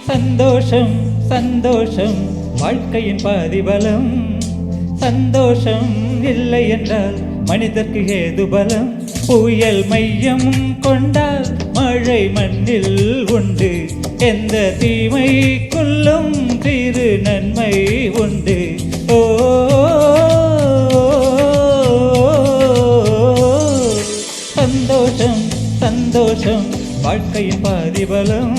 சந்தோஷம் சந்தோஷம் வாழ்க்கையின் பாதிபலம். சந்தோஷம் இல்லை என்றால் மனிதர்க்கு ஏது பலம்? புயல் மையம் கொண்டால் மழை மண்ணில் உண்டு. எந்த தீமைக்குள்ளும் திரு நன்மை உண்டு. ஓ சந்தோஷம் சந்தோஷம் வாழ்க்கையின் பாதிபலம்.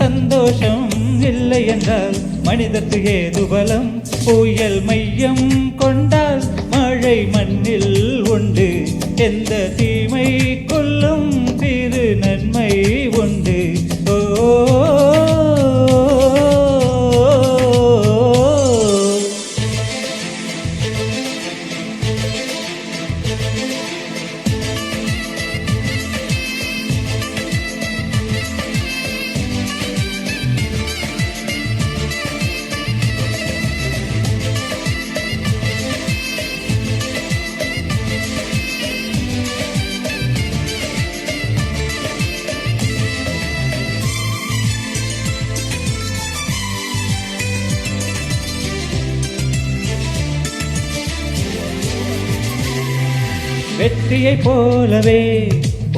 சந்தோஷம் இல்லை என்றால் மனிதர்க்கு ஏது பலம்? புயல் மையம் கொண்டால் மழை மண்ணில் உண்டு. எந்த தீமைக்குள்ளும் திரு நன்மை உண்டு. ஓ வெற்றியை போலவே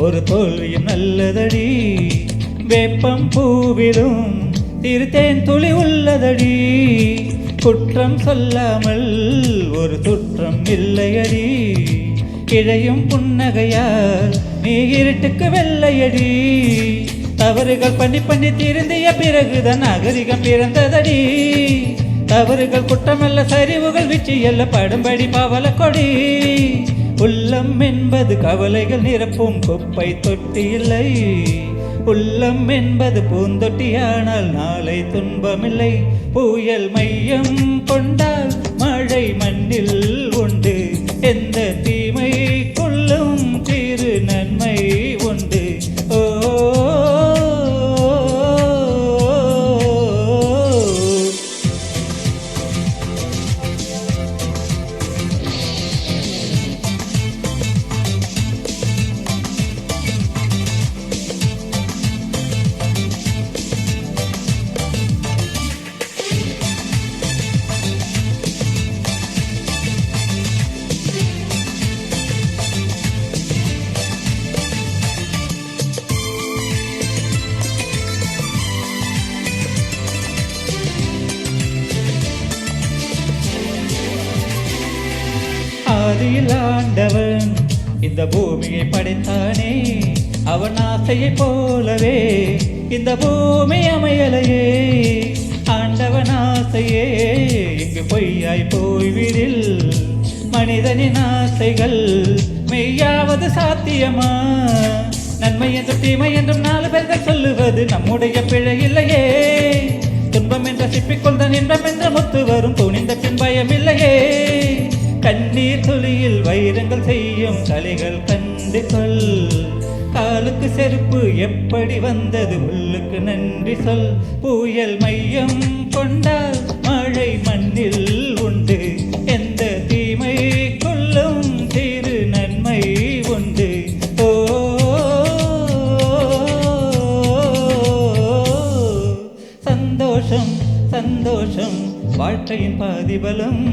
ஒரு தோல்வியும் நல்லதடி. வேப்பம் பூவிலும் திருத்தேன் துளி உள்ளதடி. குற்றம் சொல்லாமல் ஒரு குற்றம் இல்லையடி. இழையும் புன்னகையால் நீ இருட்டுக்கு வெள்ளையடி. தவறுகள் பண்ணி பண்ணி திருந்திய பிறகுதான் நாகரிகம் பிறந்ததடி. தவறுகள் குற்றமல்ல, சரிவுகள் விச்சியல்ல, படும்படி பவள கொடி. உள்ளம் என்பது கவலைகள் நிரப்பும் குப்பை தொட்டி இல்லை. உள்ளம் என்பது பூந்தொட்டியானால் நாளை துன்பமில்லை. புயல் மையம் கொண்டால் மழை மண்ணில் உண்டு. எந்த தீமைக்குள்ளும் திரு நன்மை உண்டு. ஓ ஆதியில் ஆண்டவன் இந்த பூமியை படைத்தானே. அவன் ஆசையை போலவே இந்த பூமி அமையலையே. ஆண்டவன் ஆசையே இங்கு பொய்யாய் போய்விடில். மனிதனின் ஆசைகள் மெய்யாவது சாத்தியமா? நன்மை என்றும் தீமை என்றும் 4 பேர்கள் சொல்லுவது நம்முடைய பிழை இல்லையே. துன்பம் என்ற சிப்பிக்கொள்தான் இன்பம் என்ற முத்து வரும். துணிந்த பின் பயம் இல்லையே. கண்ணீர் துளியில் வைரங்கள் செய்யும் கலைகள் கண்டு கொள். காலுக்கு செருப்பு எப்படி வந்தது, உள்ளுக்கு நன்றி சொல். புயல் மையம் கொண்டால் மழை மண்ணில் உண்டு. எந்த தீமைக்குள்ளும் திரு நன்மை உண்டு. ஓ சந்தோஷம் சந்தோஷம் வாழ்க்கையின் பாதிபலம்.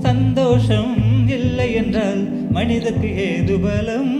சந்தோஷம் இல்லை என்றால் மனிதர்க்கு ஏது பலம்?